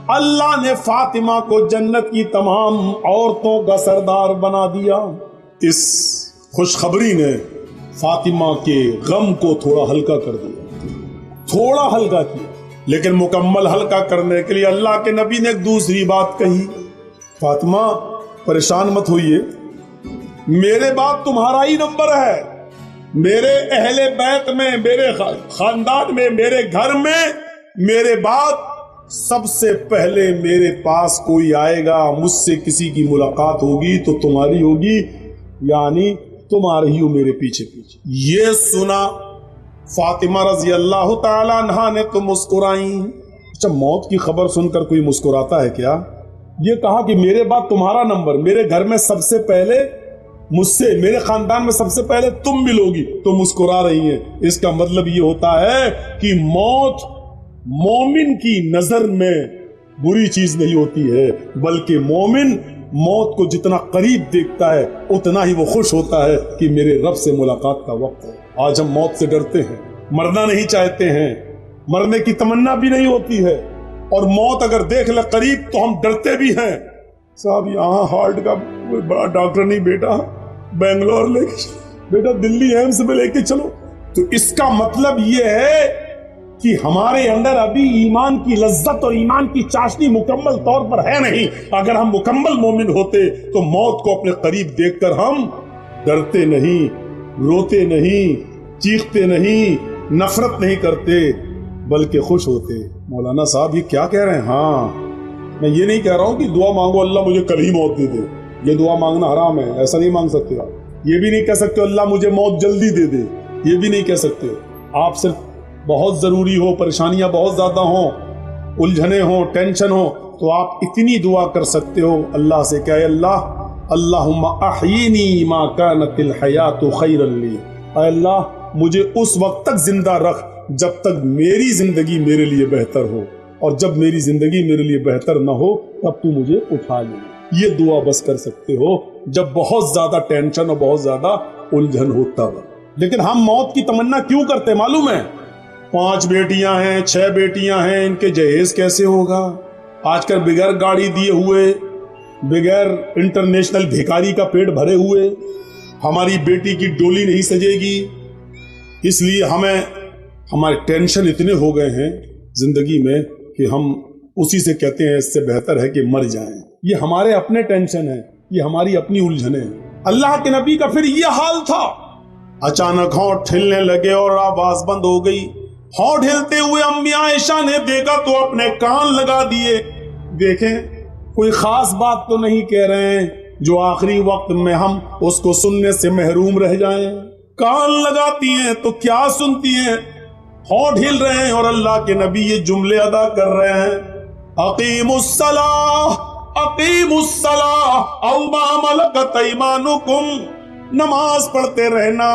اللہ نے فاطمہ کو جنت کی تمام عورتوں کا سردار بنا دیا۔ اس خوشخبری نے فاطمہ کے غم کو تھوڑا ہلکا کر دیا، تھوڑا ہلکا کیا، لیکن مکمل ہلکا کرنے کے لیے اللہ کے نبی نے ایک دوسری بات کہی، فاطمہ پریشان مت ہوئیے، میرے بعد تمہارا ہی نمبر ہے، میرے اہل بیت میں، میرے خاندان میں، میرے گھر میں میرے بعد سب سے پہلے میرے پاس کوئی آئے گا، مجھ سے کسی کی ملاقات ہوگی تو تمہاری ہوگی، یعنی تم آ رہی ہو میرے پیچھے پیچھے۔ یہ سنا فاطمہ رضی اللہ تعالیٰ عنہا نے تو مسکرائیں۔ اچھا، موت کی خبر سن کر کوئی مسکراتا ہے کیا؟ یہ کہا کہ میرے بعد تمہارا نمبر، میرے گھر میں سب سے پہلے مجھ سے، میرے خاندان میں سب سے پہلے تم ملوگی، تو مسکرا رہی ہیں۔ اس کا مطلب یہ ہوتا ہے کہ موت مومن کی نظر میں بری چیز نہیں ہوتی ہے، بلکہ مومن موت کو جتنا قریب دیکھتا ہے اتنا ہی وہ خوش ہوتا ہے کہ میرے رب سے ملاقات کا وقت ہے۔ آج ہم موت سے ڈرتے ہیں، مرنا نہیں چاہتے ہیں، مرنے کی تمنا بھی نہیں ہوتی ہے، اور موت اگر دیکھ لے قریب تو ہم ڈرتے بھی ہیں۔ صاحب یہاں ہارٹ کا کوئی بڑا ڈاکٹر نہیں، بیٹا بنگلور لے کے چلو، بیٹا دلی ایمس میں لے کے چلو۔ تو اس کا مطلب یہ ہے کہ ہمارے اندر ابھی ایمان کی لذت اور ایمان کی چاشنی مکمل طور پر ہے نہیں۔ اگر ہم مکمل مومن ہوتے تو موت کو اپنے قریب دیکھ کر ہم ڈرتے نہیں، روتے نہیں، چیختے نہیں، نفرت نہیں کرتے، بلکہ خوش ہوتے۔ مولانا صاحب یہ کیا کہہ رہے ہیں؟ ہاں، میں یہ نہیں کہہ رہا ہوں کہ دعا مانگو اللہ مجھے کل ہی موت دے دے، یہ دعا مانگنا حرام ہے، ایسا نہیں مانگ سکتے آپ۔ یہ بھی نہیں کہہ سکتے اللہ مجھے موت جلدی دے دے، یہ بھی نہیں کہہ سکتے۔ آپ صرف بہت ضروری ہو، پریشانیاں بہت زیادہ ہوں، الجھنے ہوں، ٹینشن ہو، تو آپ اتنی دعا کر سکتے ہو اللہ سے کہ اے اللہ اللہم احیینی ما کانت الحیات خیرا لی، اے اللہ مجھے اس وقت تک زندہ رکھ جب تک میری زندگی میرے لیے بہتر ہو، اور جب میری زندگی میرے لیے بہتر نہ ہو تب تو مجھے اٹھا لے۔ یہ دعا بس کر سکتے ہو جب بہت زیادہ ٹینشن اور بہت زیادہ الجھن ہوتا ہو۔ لیکن ہم موت کی تمنا کیوں کرتے معلوم ہے؟ 5 بیٹیاں ہیں، 6 بیٹیاں ہیں، ان کے جہیز کیسے ہوگا؟ آج کل بغیر گاڑی دیے ہوئے، بغیر انٹرنیشنل بھیکاری کا پیٹ بھرے ہوئے ہماری بیٹی کی ڈولی نہیں سجے گی، اس لیے ہمارے ٹینشن اتنے ہو گئے ہیں زندگی میں کہ ہم اسی سے کہتے ہیں اس سے بہتر ہے کہ مر جائیں۔ یہ ہمارے اپنے ٹینشن ہیں، یہ ہماری اپنی الجھنیں ہیں۔ اللہ کے نبی کا پھر یہ حال تھا۔ اچانک ہونٹ ہلنے لگے اور آواز بند ہو گئی۔ ہونٹ ہلتے ہوئے امی عائشہ نے دیکھا تو اپنے کان لگا دیے۔ دیکھیں کوئی خاص بات تو نہیں کہہ رہے ہیں جو آخری وقت میں ہم اس کو سننے سے محروم رہ جائیں۔ کان لگاتی ہیں تو کیا سنتی ہیں؟ ہونٹ ہل رہے ہیں اور اللہ کے نبی یہ جملے ادا کر رہے ہیں، اقیموا الصلاۃ اقیموا الصلاۃ او ما ملکت ایمانکم، نماز پڑھتے رہنا،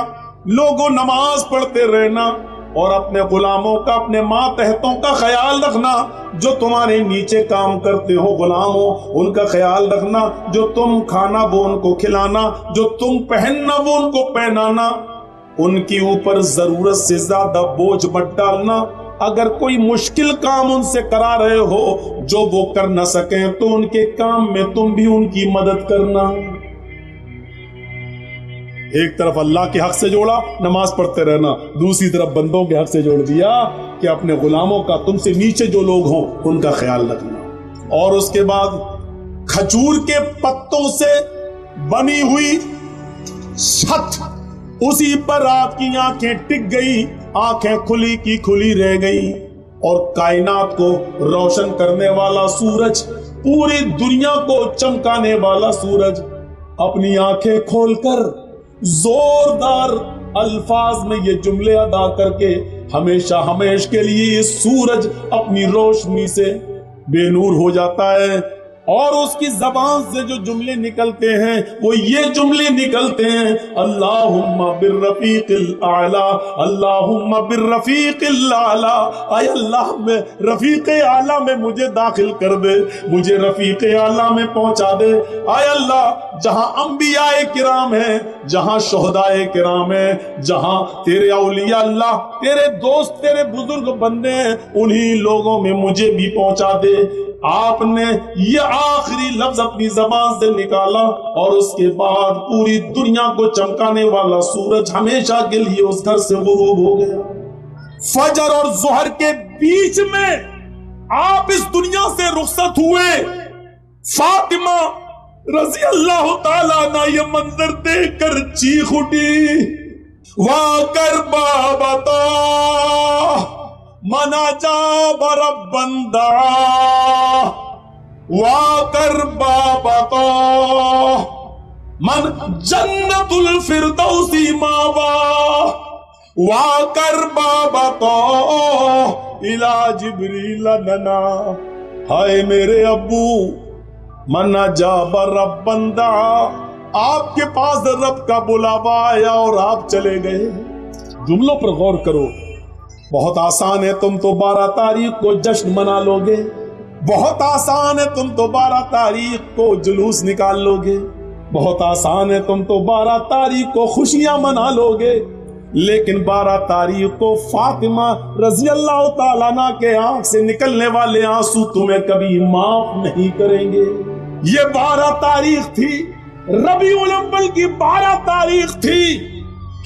لوگوں نماز پڑھتے رہنا، اور اپنے غلاموں کا، اپنے ماتحتوں کا خیال رکھنا، جو تمہارے نیچے کام کرتے ہو غلاموں ان کا خیال رکھنا، جو تم کھانا وہ ان کو کھلانا، جو تم پہننا وہ ان کو پہنانا، ان کے اوپر ضرورت سے زیادہ بوجھ مت ڈالنا۔ اگر کوئی مشکل کام ان سے کرا رہے ہو جو وہ کر نہ سکیں تو ان کے کام میں تم بھی ان کی مدد کرنا۔ ایک طرف اللہ کے حق سے جوڑا نماز پڑھتے رہنا، دوسری طرف بندوں کے حق سے جوڑ دیا کہ اپنے غلاموں کا، تم سے نیچے جو لوگ ہوں ان کا خیال رکھنا۔ اور اس کے بعد کھجور کے پتوں سے بنی ہوئی چھت، اسی پر آپ کی آنکھیں ٹک گئی، آنکھیں کھلی کی کھلی رہ گئی، اور کائنات کو روشن کرنے والا سورج، پوری دنیا کو چمکانے والا سورج اپنی آنکھیں کھول کر زوردار الفاظ میں یہ جملے ادا کر کے ہمیشہ ہمیش کے لیے یہ سورج اپنی روشنی سے بے نور ہو جاتا ہے، اور اس کی زبان سے جو جملے نکلتے ہیں وہ یہ جملے نکلتے ہیں، اللہم بالرفیق الاعلی، اللہم بالرفیق الاعلی، اے اللہ میں رفیق اعلیٰ میں مجھے داخل کر دے، مجھے رفیق اعلیٰ میں پہنچا دے۔ اے اللہ جہاں انبیاء کرام ہیں، جہاں شہداء کرام ہیں، جہاں تیرے اولیاء اللہ، تیرے دوست، تیرے بزرگ بندے ہیں، انہی لوگوں میں مجھے بھی پہنچا دے۔ آپ نے یہ آخری لفظ اپنی زبان سے نکالا اور اس کے بعد پوری دنیا کو چمکانے والا سورج ہمیشہ کے لیے اس گھر سے غروب ہو گیا۔ فجر اور ظہر کے بیچ میں آپ اس دنیا سے رخصت ہوئے۔ فاطمہ رضی اللہ تعالیٰ عنہ یہ منظر دیکھ کر چیخ اٹھی، وَكَرْبَا بَطَا من اجاب ربا دعا وَكَرْبَا بَطَا من جنت الفردوس ماوا وَكَرْبَا بَطَا الى جبریل ننا۔ ہائے میرے ابو، من اجاب ربا دعا، آپ کے پاس رب کا بلاوا آیا اور آپ چلے گئے۔ جملوں پر غور کرو۔ بہت آسان ہے تم تو 12 تاریخ کو جشن منا لو گے، بہت آسان ہے تم تو 12 تاریخ کو جلوس نکال لو گے، بہت آسان ہے تم تو 12 تاریخ کو خوشیاں منا لو گے، لیکن 12 تاریخ کو فاطمہ رضی اللہ تعالیٰ عنہ کے آنکھ سے نکلنے والے آنسو تمہیں کبھی معاف نہیں کریں گے۔ یہ 12 تاریخ تھی، ربیع الاول کی 12 تاریخ تھی۔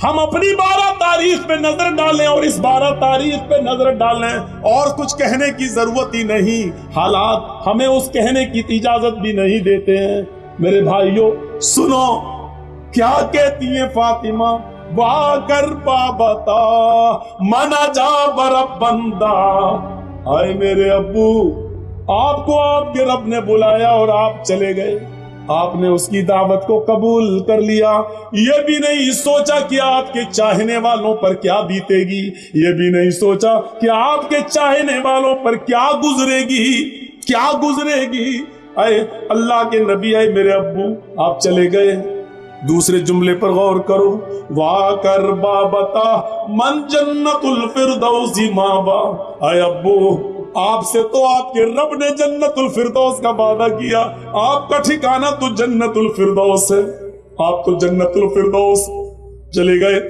ہم اپنی 12 تاریخ پہ نظر ڈالیں اور اس 12 تاریخ پہ نظر ڈالیں، اور کچھ کہنے کی ضرورت ہی نہیں، حالات ہمیں اس کہنے کی اجازت بھی نہیں دیتے ہیں۔ میرے بھائیوں سنو کیا کہتی ہیں فاطمہ، وَكَرْبَا بَطَا مَنْ أَجَابَ رَبًّا دَعَا۔ آئے میرے ابو، آپ کو آپ کے رب نے بلایا اور آپ چلے گئے، آپ نے اس کی دعوت کو قبول کر لیا، یہ بھی نہیں سوچا کہ آپ کے چاہنے والوں پر کیا بیتے گی، یہ بھی نہیں سوچا کہ آپ کے چاہنے والوں پر کیا گزرے گی۔ اے اللہ کے نبی، اے میرے ابو، آپ چلے گئے۔ دوسرے جملے پر غور کرو، وَكَرْبَا بَطَا مَنْ جَنَّتُ الْفِرْدَوْسِ مَأْوَا۔ اے ابو، آپ سے تو آپ کے رب نے جنت الفردوس کا وعدہ کیا، آپ کا ٹھکانہ تو جنت الفردوس ہے، آپ تو جنت الفردوس چلے گئے۔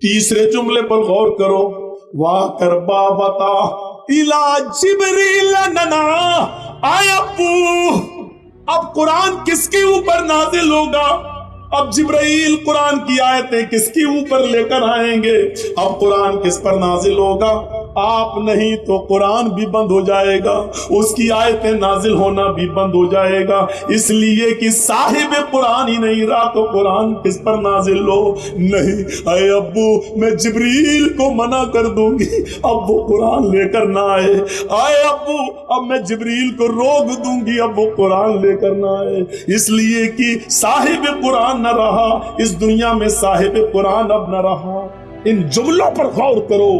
تیسرے جملے پر غور کرو، وَكَرْبَا بَطَا إِلَى جِبْرِيلَ نَنَا۔ آئے ابو، اب قرآن کس کے اوپر نازل ہوگا؟ اب جبرائیل قرآن کی آیتیں کس کے اوپر لے کر آئیں گے؟ اب قرآن کس پر نازل ہوگا؟ آپ نہیں تو قرآن بھی بند ہو جائے گا، اس کی آیتیں نازل ہونا بھی بند ہو جائے گا، اس لیے کہ صاحب قرآن ہی نہیں رہا تو قرآن کس پر نازل ہو؟ نہیں، اے ابو میں جبریل کو منع کر دوں گی اب وہ قرآن لے کر نہ آئے، اے ابو اب میں جبریل کو روک دوں گی اب وہ قرآن لے کر نہ آئے، اس لیے کہ صاحب قرآن نہ رہا اس دنیا میں، صاحب قرآن اب نہ رہا۔ ان جملوں پر غور کرو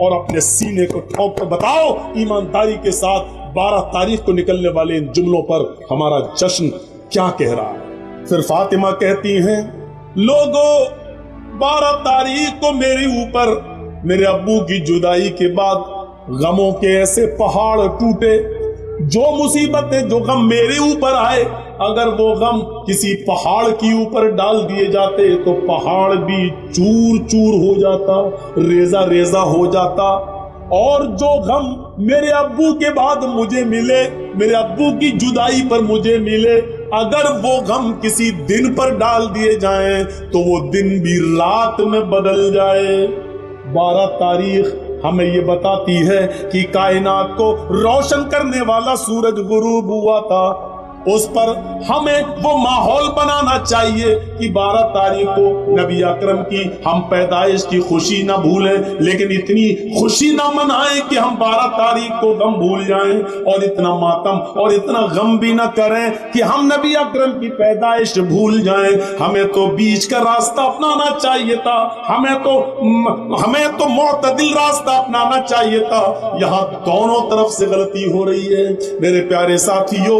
اور اپنے سینے کو ٹھونک کر بتاؤ ایمانداری کے ساتھ 12 تاریخ کو نکلنے والے ان جملوں پر ہمارا جشن کیا کہہ رہا ہے۔ پھر فاطمہ کہتی ہیں، لوگوں 12 تاریخ کو میرے اوپر میرے ابو کی جدائی کے بعد غموں کے ایسے پہاڑ ٹوٹے، جو مصیبتیں جو غم میرے اوپر آئے اگر وہ غم کسی پہاڑ کے اوپر ڈال دیے جاتے تو پہاڑ بھی چور چور ہو جاتا، ریزہ ریزہ ہو جاتا، اور جو غم میرے ابو کے بعد مجھے ملے، میرے ابو کی جدائی پر مجھے ملے، اگر وہ غم کسی دن پر ڈال دیے جائیں تو وہ دن بھی رات میں بدل جائے۔ 12 تاریخ ہمیں یہ بتاتی ہے کہ کائنات کو روشن کرنے والا سورج غروب ہوا تھا، اس پر ہمیں وہ ماحول بنانا چاہیے کہ 12 تاریخ کو نبی اکرم کی ہم پیدائش کی خوشی نہ بھولیں، لیکن اتنی خوشی نہ منائیں کہ ہم 12 تاریخ کو غم بھول جائیں، اور اتنا ماتم اور اتنا غم بھی نہ کریں کہ ہم نبی اکرم کی پیدائش بھول جائیں۔ ہمیں تو بیچ کا راستہ اپنانا چاہیے تھا، ہمیں تو معتدل راستہ اپنانا چاہیے تھا، یہاں دونوں طرف سے غلطی ہو رہی ہے۔ میرے پیارے ساتھیوں،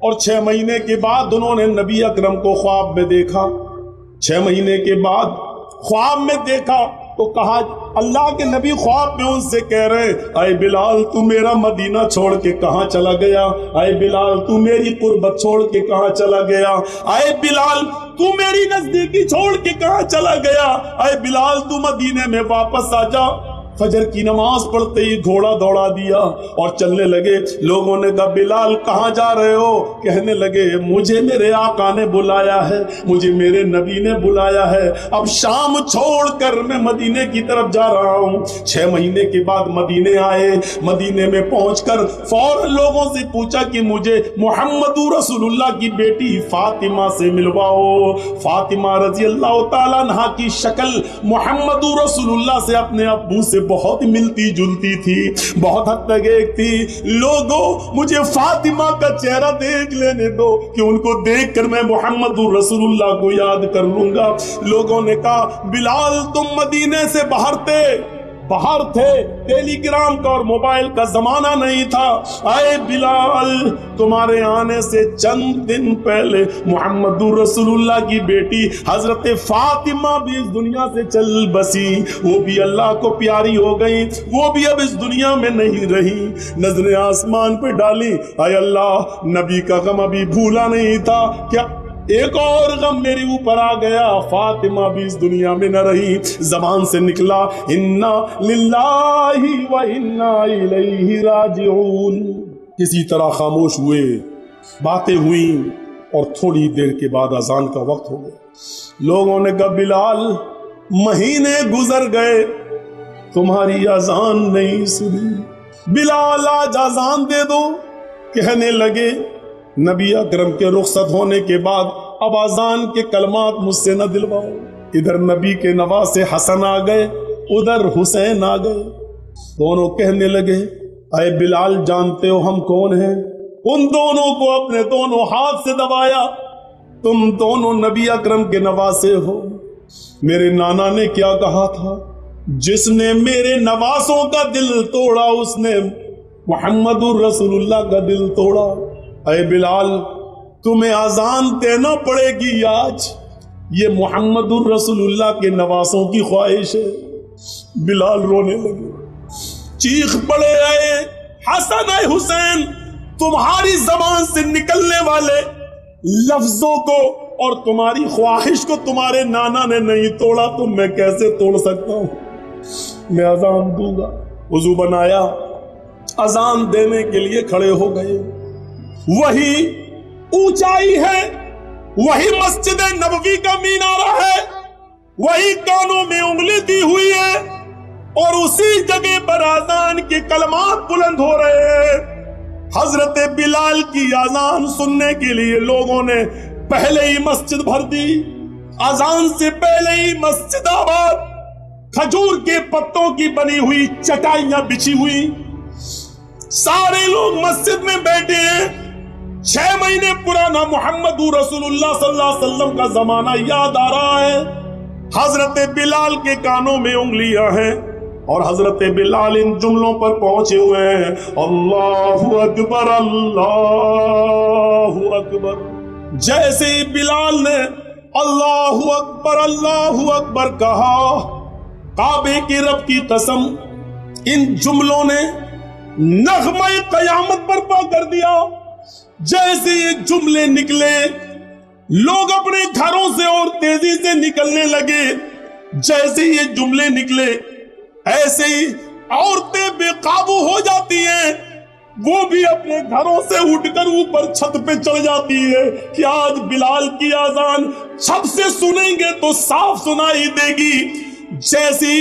اور 6 مہینے کے بعد انہوں نے نبی اکرم کو خواب میں دیکھا. 6 مہینے کے بعد خواب میں دیکھا تو کہا, اللہ کے نبی خواب میں ان سے کہہ رہے, اے بلال تو میرا مدینہ چھوڑ کے کہاں چلا گیا؟ اے بلال تو میری قربت چھوڑ کے کہاں چلا گیا؟ اے بلال تو میری نزدیکی چھوڑ کے کہاں چلا گیا؟ اے بلال تو مدینے میں واپس آ جا. فجر کی نماز پڑھتے ہی گھوڑا دوڑا دیا اور چلنے لگے. لوگوں نے کہا, بلال کہاں جا رہے ہو؟ کہنے لگے, مجھے میرے آقا نے بلایا ہے, مجھے میرے نبی نے بلایا ہے, اب شام چھوڑ کر میں مدینے کی طرف جا رہا ہوں. 6 مہینے کے بعد مدینے آئے. مدینے میں پہنچ کر فوراً لوگوں سے پوچھا کہ مجھے محمد رسول اللہ کی بیٹی فاطمہ سے ملواؤ. فاطمہ رضی اللہ تعالیٰ عنہا کی شکل محمد رسول اللہ سے اپنے ابو سے بہت ملتی جلتی تھی, بہت حد تک ایک تھی. لوگوں مجھے فاطمہ کا چہرہ دیکھ لینے دو کہ ان کو دیکھ کر میں محمد رسول اللہ کو یاد کر لوں گا. لوگوں نے کہا, بلال تم مدینے سے باہر تھے, ٹیلی گرام کا اور موبائل کا زمانہ نہیں تھا. اے بلال تمہارے آنے سے چند دن پہلے محمد رسول اللہ کی بیٹی حضرت فاطمہ بھی اس دنیا سے چل بسی, وہ بھی اللہ کو پیاری ہو گئی, وہ بھی اب اس دنیا میں نہیں رہی. نظریں آسمان پہ ڈالی, اے اللہ نبی کا غم ابھی بھولا نہیں تھا کیا؟ ایک اور غم میرے اوپر آ گیا, فاطمہ بھی اس دنیا میں نہ رہی. زبان سے نکلا, انا للہ و انا الیہ راجعون. کسی طرح خاموش ہوئے, باتیں ہوئیں اور تھوڑی دیر کے بعد اذان کا وقت ہو گیا. لوگوں نے کہا, بلال مہینے گزر گئے تمہاری اذان نہیں سنی, بلال آج اذان دے دو. کہنے لگے, نبی اکرم کے رخصت ہونے کے بعد اب اذان کے کلمات مجھ سے نہ دلواؤ. ادھر نبی کے نواسے حسن آ گئے, ادھر حسین آ گئے. دونوں کہنے لگے, اے بلال جانتے ہو ہم کون ہیں؟ ان دونوں کو اپنے دونوں ہاتھ سے دبایا, تم دونوں نبی اکرم کے نواسے ہو. میرے نانا نے کیا کہا تھا, جس نے میرے نواسوں کا دل توڑا اس نے محمد رسول اللہ کا دل توڑا. اے بلال تمہیں اذان دینا پڑے گی آج, یہ محمد الرسول اللہ کے نواسوں کی خواہش ہے. بلال رونے لگے, چیخ پڑے, اے حسن اے حسین, تمہاری زبان سے نکلنے والے لفظوں کو اور تمہاری خواہش کو تمہارے نانا نے نہیں توڑا تو میں کیسے توڑ سکتا ہوں؟ میں اذان دوں گا. وضو بنایا, اذان دینے کے لیے کھڑے ہو گئے. وہی اونچائی ہے, وہی مسجد نبوی کا مینارہ ہے, وہی کانوں میں انگلی دی ہوئی ہے اور اسی جگہ پر اذان کے کلمات بلند ہو رہے ہیں. حضرت بلال کی اذان سننے کے لیے لوگوں نے پہلے ہی مسجد بھر دی. اذان سے پہلے ہی مسجد آباد, کھجور کے پتوں کی بنی ہوئی چٹائیاں بچھی ہوئی, سارے لوگ مسجد میں بیٹھے ہیں. 6 مہینے پرانا محمد رسول اللہ صلی اللہ علیہ وسلم کا زمانہ یاد آ رہا ہے. حضرت بلال کے کانوں میں انگلیاں ہیں اور حضرت بلال ان جملوں پر پہنچے ہوئے ہیں, اللہ اکبر اللہ اکبر. جیسے ہی بلال نے اللہ اکبر کہا, کعبے کے رب کی قسم ان جملوں نے نغمہ قیامت برپا کر دیا. جیسے یہ جملے نکلے لوگ اپنے گھروں سے اور تیزی سے نکلنے لگے. جیسے یہ جملے نکلے ایسے ہی عورتیں بے قابو ہو جاتی ہیں, وہ بھی اپنے گھروں سے اٹھ کر اوپر چھت پہ چڑھ جاتی ہے کہ آج بلال کی اذان چھت سے سنیں گے تو صاف سنائی دے گی. جیسی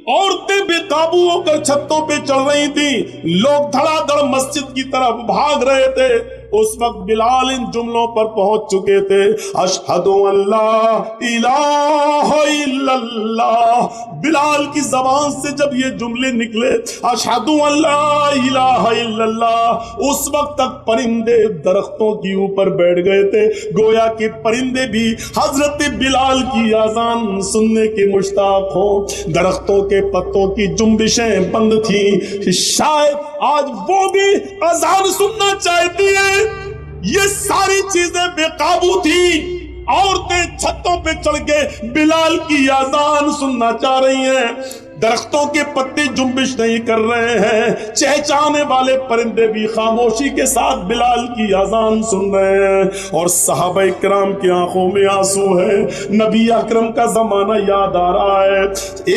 عورتیں بے قابو ہو کر چھتوں پہ چڑھ رہی تھیں, لوگ دھڑا دھڑ مسجد کی طرف بھاگ رہے تھے. اس وقت بلال ان جملوں پر پہنچ چکے تھے, اشہد ان لا الہ الا اللہ. بلال کی زبان سے جب یہ جملے نکلے اشہد ان لا الہ الا اللہ, اس وقت تک پرندے درختوں کے اوپر بیٹھ گئے تھے, گویا کہ پرندے بھی حضرت بلال کی اذان سننے کے مشتاق ہوں. درختوں کے پتوں کی جنبشیں بند تھیں, شاید آج وہ بھی اذان سننا چاہتی ہے. یہ ساری چیزیں بے قابو تھی. عورتیں چھتوں پہ چڑھ کے بلال کی اذان سننا چاہ رہی ہیں. درختوں کے پتے جنبش نہیں کر رہے ہیں. چہچانے والے پرندے بھی خاموشی کے ساتھ بلال کی اذان سن رہے ہیں. اور صحابہ کرام کی آنکھوں میں آنسو ہے. نبی اکرم کا زمانہ یاد آ رہا ہے.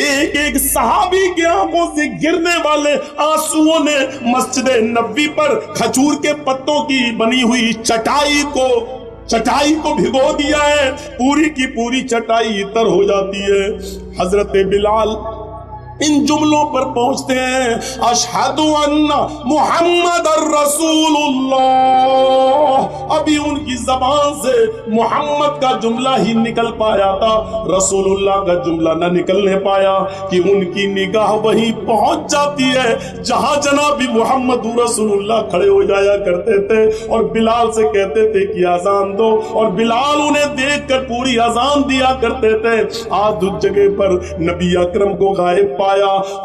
ایک ایک صحابی کی آنکھوں سے گرنے والے آنسوؤں نے مسجد نبوی پر کھجور کے پتوں کی بنی ہوئی چٹائی کو بھگو دیا ہے. پوری کی پوری چٹائی تر ہو جاتی ہے. حضرت بلال ان جملوں پر پہنچتے ہیں, اشہد ان محمد الرسول اللہ. ابھی ان کی زبان سے محمد کا جملہ ہی نکل پایا تھا, رسول اللہ کا جملہ نہ نکلنے پایا کہ ان کی نگاہ وہیں پہنچ جاتی ہے جہاں جناب محمد رسول اللہ کھڑے ہو جایا کرتے تھے اور بلال سے کہتے تھے کہ اذان دو, اور بلال انہیں دیکھ کر پوری اذان دیا کرتے تھے. آج اس جگہ پر نبی اکرم کو غائب پایا,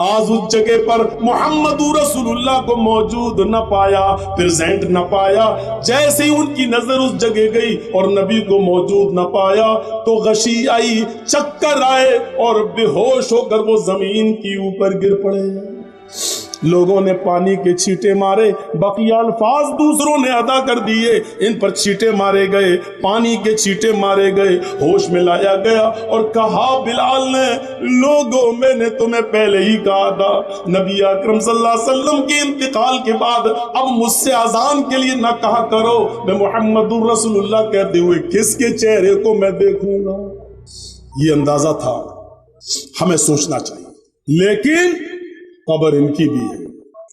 آج اس جگہ پر محمد رسول اللہ کو موجود نہ پایا, پریزنٹ نہ پایا. جیسے ہی ان کی نظر اس جگہ گئی اور نبی کو موجود نہ پایا تو غشی آئی, چکر آئے اور بے ہوش ہو کر وہ زمین کے اوپر گر پڑے. لوگوں نے پانی کے چھینٹے مارے, بقیہ الفاظ دوسروں نے ادا کر دیے. ان پر چھینٹے مارے گئے, پانی کے چھینٹے مارے گئے, ہوش میں لایا گیا اور کہا بلال نے, لوگوں میں نے تمہیں پہلے ہی کہا تھا نبی اکرم صلی اللہ علیہ وسلم کے انتقال کے بعد اب مجھ سے اذان کے لیے نہ کہا کرو, میں محمد رسول اللہ کہتے ہوئے کس کے چہرے کو میں دیکھوں گا. یہ اندازہ تھا, ہمیں سوچنا چاہیے. لیکن قبر ان کی بھی ہے.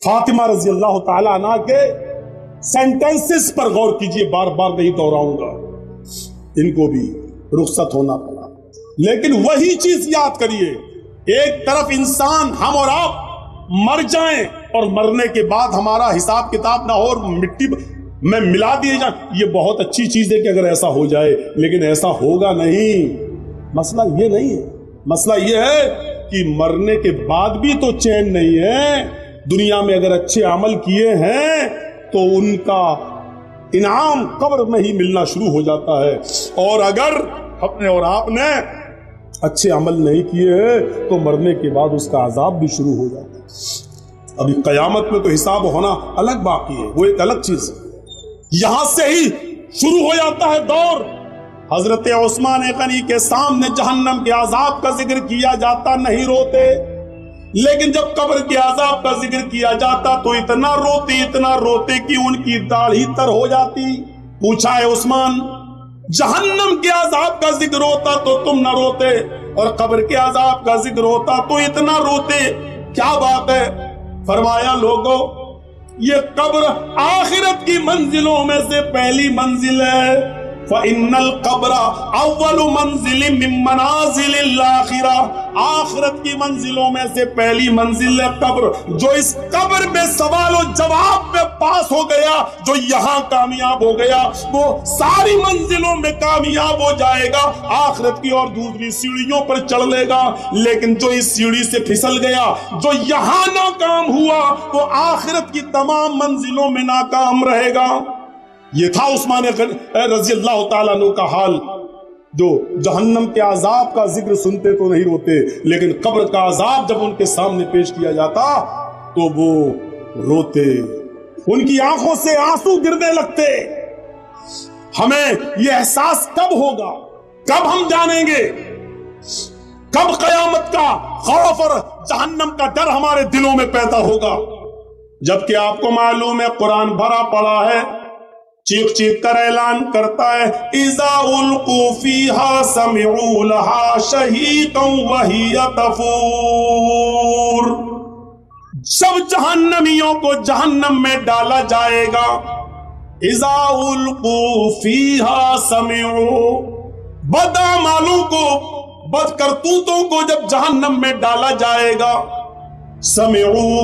فاطمہ رضی اللہ تعالی عنہ کے سینٹنسز پر غور کیجئے, بار بار نہیں دہراؤں گا. ان کو بھی رخصت ہونا پڑا, لیکن وہی چیز یاد کریے, ایک طرف انسان ہم اور آپ مر جائیں اور مرنے کے بعد ہمارا حساب کتاب نہ ہو اور مٹی میں ملا دیے جائیں, یہ بہت اچھی چیز ہے کہ اگر ایسا ہو جائے, لیکن ایسا ہوگا نہیں. مسئلہ یہ نہیں ہے, مسئلہ یہ ہے کہ مرنے کے بعد بھی تو چین نہیں ہے. دنیا میں اگر اچھے عمل کیے ہیں تو ان کا انعام قبر میں ہی ملنا شروع ہو جاتا ہے, اور اگر اپنے اور آپ نے اچھے عمل نہیں کیے ہیں تو مرنے کے بعد اس کا عذاب بھی شروع ہو جاتا ہے. ابھی قیامت میں تو حساب ہونا الگ باقی ہے, وہ ایک الگ چیز ہے. یہاں سے ہی شروع ہو جاتا ہے دور. حضرت عثمان غنی کے سامنے جہنم کے عذاب کا ذکر کیا جاتا نہیں روتے, لیکن جب قبر کے عذاب کا ذکر کیا جاتا تو اتنا روتے کہ ان کی داڑھی تر ہو جاتی. پوچھا ہے عثمان, جہنم کے عذاب کا ذکر ہوتا تو تم نہ روتے, اور قبر کے عذاب کا ذکر ہوتا تو اتنا روتے, کیا بات ہے؟ فرمایا, لوگوں, یہ قبر آخرت کی منزلوں میں سے پہلی منزل ہے. فَإِنَّ الْقَبْرَ أَوَّلُ مَنزِلٍ مِّن مَنَازِلِ الْآخِرَةِ, آخرت کی منزلوں میں سے پہلی منزل ہے قبر. جو اس قبر میں سوال و جواب میں پاس ہو گیا, جو یہاں کامیاب ہو گیا, وہ ساری منزلوں میں کامیاب ہو جائے گا, آخرت کی اور دوسری سیڑھیوں پر چڑھ لے گا. لیکن جو اس سیڑھی سے پھسل گیا, جو یہاں ناکام ہوا, وہ آخرت کی تمام منزلوں میں ناکام رہے گا. یہ تھا عثمان رضی اللہ تعالیٰ عنہ کا حال, جو جہنم کے عذاب کا ذکر سنتے تو نہیں روتے, لیکن قبر کا عذاب جب ان کے سامنے پیش کیا جاتا تو وہ روتے, ان کی آنکھوں سے آنسو گرنے لگتے. ہمیں یہ احساس کب ہوگا, کب ہم جانیں گے, کب قیامت کا خوف اور جہنم کا ڈر ہمارے دلوں میں پیدا ہوگا؟ جبکہ آپ کو معلوم ہے قرآن بھرا پڑا ہے, چیخ چیخ کر اعلان کرتا ہے, اذا القوا فیہا سمعوا لہا شہیقا وہی تفور. سب جہنمیوں کو جہنم میں ڈالا جائے گا. اذا القوا فیہا سمعوا, بدعمالوں کو, بد کرتوتوں کو جب جہنم میں ڈالا جائے گا, سمعوا,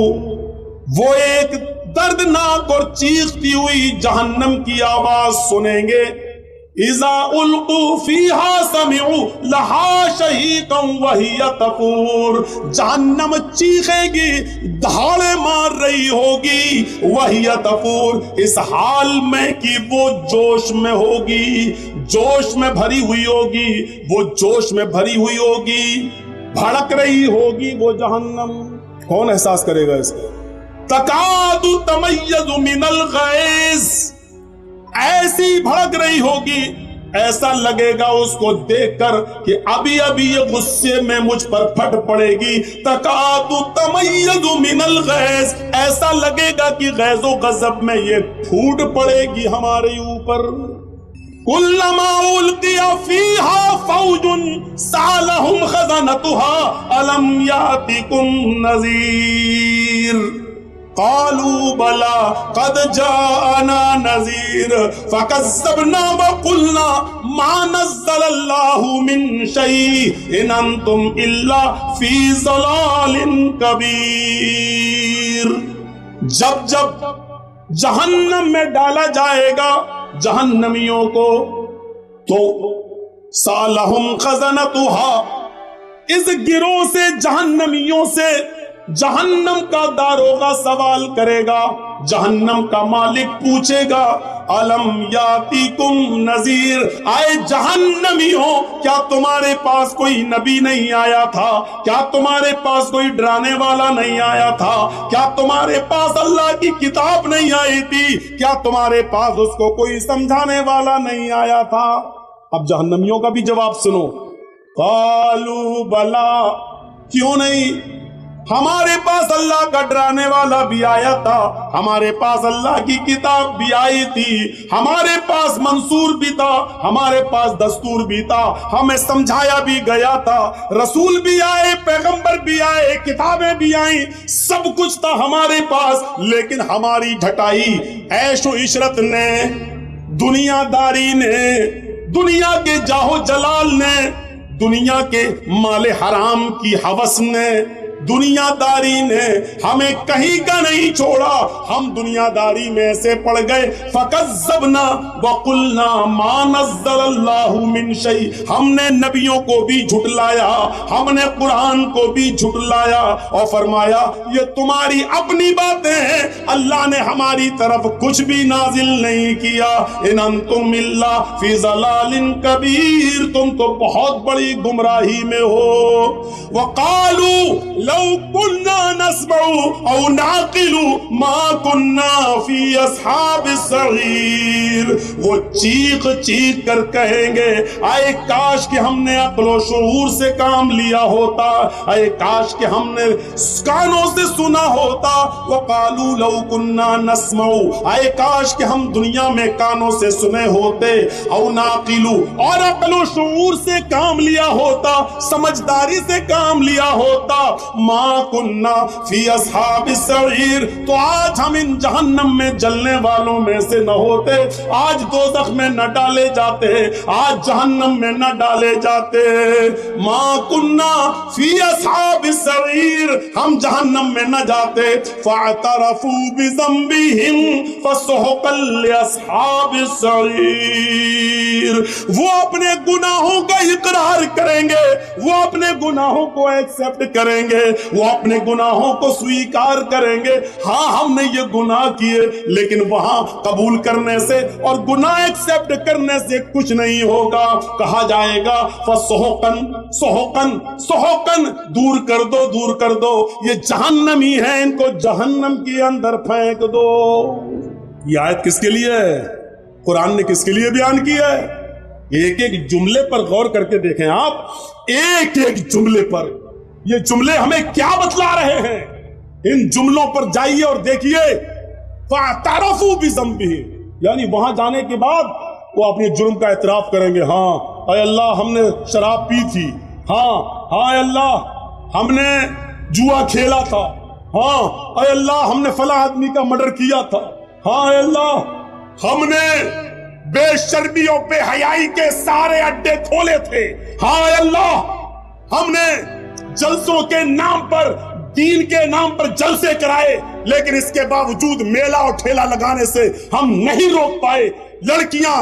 وہ ایک دردناک اور چیختی ہوئی جہنم کی آواز سنیں گے. اذا القوا فیہا سمعوا لہا شہیقا وہی تفور، جہنم چیخے گی، دھاڑے مار رہی ہوگی، وہی تفور، اس حال میں کہ وہ جوش میں ہوگی، جوش میں بھری ہوئی ہوگی، وہ جوش میں بھری ہوئی ہوگی، بھڑک رہی ہوگی وہ جہنم۔ کون احساس کرے گا اس کا؟ تکاد تمیز من الغیظ، ایسی بھڑک رہی ہوگی، ایسا لگے گا اس کو دیکھ کر کہ ابھی ابھی یہ غصے میں مجھ پر پھٹ پڑے گی۔ تکاد تمیز من الغیظ، ایسا لگے گا کہ غیظ و غضب میں یہ پھوٹ پڑے گی ہمارے اوپر۔ کلما القی فیہا فوج سألہم خزنتہا الم یاتکم نذیر، قالوا بلى قد جاءنا نذیر فكذبنا وقلنا ما نزل الله من شيء ان انتم الا في ضلال كبير۔ جب جب جہنم میں ڈالا جائے گا جہنمیوں کو تو سالہم خزنتها، اس گروہ سے جہنمیوں سے جہنم کا داروغہ سوال کرے گا، جہنم کا مالک پوچھے گا الم یاتیکم نذیر، آئے جہنمیوں کیا تمہارے پاس کوئی نبی نہیں آیا تھا؟ کیا تمہارے پاس کوئی ڈرانے والا نہیں آیا تھا؟ کیا تمہارے پاس اللہ کی کتاب نہیں آئی تھی؟ کیا تمہارے پاس اس کو کوئی سمجھانے والا نہیں آیا تھا؟ اب جہنمیوں کا بھی جواب سنو۔ قالوا بلا، کیوں نہیں؟ ہمارے پاس اللہ کا ڈرانے والا بھی آیا تھا، ہمارے پاس اللہ کی کتاب بھی آئی تھی، ہمارے پاس منصور بھی تھا، ہمارے پاس دستور بھی تھا، ہمیں سمجھایا بھی گیا تھا، رسول بھی آئے، پیغمبر بھی آئے، کتابیں بھی آئیں، سب کچھ تھا ہمارے پاس، لیکن ہماری ڈھٹائی عیش و عشرت نے، دنیا داری نے، دنیا کے جاہو جلال نے، دنیا کے مال حرام کی ہوس نے، دنیا داری نے ہمیں کہیں کا نہیں چھوڑا، ہم دنیا داری میں ایسے پڑ گئے۔ فَكَذَّبْنَا وَقُلْنَا مَا نَزَّلَ اللَّهُ مِن شَيْءٍ، ہم نے نبیوں کو بھی جھٹلایا، ہم نے قرآن کو بھی جھٹلایا اور فرمایا یہ تمہاری اپنی باتیں ہیں، اللہ نے ہماری طرف کچھ بھی نازل نہیں کیا۔ إِنْ أَنْتُمْ إِلَّا فِي ضَلَالٍ كَبِيرٍ، تم تو بہت بڑی گمراہی میں ہو۔ وَقَالُوا لو كنا نسمع او نعقل ما كنا في اصحاب السعیر، وہ چیخ چیخ کر کہیں گے اے کاش کہ ہم نے عقل و شعور سے کام لیا ہوتا، اے کاش کہ ہم نے کانوں سے سنا ہوتا۔ وقالوا لو كنا نسمع، اے کاش کہ ہم دنیا میں کانوں سے سنے ہوتے، او نعقل، اور عقل و شعور سے کام لیا ہوتا، سمجھداری سے کام لیا ہوتا، ما کننا فی اصحاب السعیر، تو آج ہم ان جہنم میں جلنے والوں میں سے نہ ہوتے، آج دوزخ میں نہ ڈالے جاتے، آج جہنم میں نہ ڈالے جاتے۔ ما کننا فی اصحاب السعیر، ہم جہنم میں نہ جاتے۔ فاعترفوا بذنبہم فسحقا لاصحاب السعیر، وہ اپنے گناہوں کا اقرار کریں گے، وہ اپنے گناہوں کو ایکسپٹ کریں گے، وہ اپنے گناہوں کو سویکار کریں گے، ہاں ہم نے یہ گناہ کیے، لیکن وہاں قبول کرنے سے اور گناہ ایکسپٹ کرنے سے کچھ نہیں ہوگا۔ کہا جائے گا فسحقن سحقن سحقن، دور کر دو دور کر دو، یہ جہنمی ہیں، ان کو جہنم کے اندر پھینک دو۔ یہ آیت کس کے لیے ہے؟ قرآن نے کس کے لیے بیان کیا ہے؟ ایک ایک جملے پر غور کر کے دیکھیں آپ، ایک ایک جملے پر یہ جملے ہمیں کیا بتلا رہے ہیں؟ ان جملوں پر جائیے اور دیکھیے۔ فاعترفوا بذنبہم، یعنی وہاں جانے کے بعد وہ اپنے جرم کا اعتراف کریں گے، ہاں اے اللہ ہم نے شراب پی تھی، ہاں اے اللہ ہم نے جوا کھیلا تھا، ہاں اے اللہ ہم نے فلاں آدمی کا مرڈر کیا تھا، ہاں اے اللہ ہم نے بے شرمی اور بے حیائی کے سارے اڈے کھولے تھے، ہاں اے اللہ ہم نے جلسوں کے نام پر، دین کے نام پر جلسے کرائے، لیکن اس کے باوجود میلہ اور ٹھیلا لگانے سے ہم نہیں روک پائے۔ لڑکیاں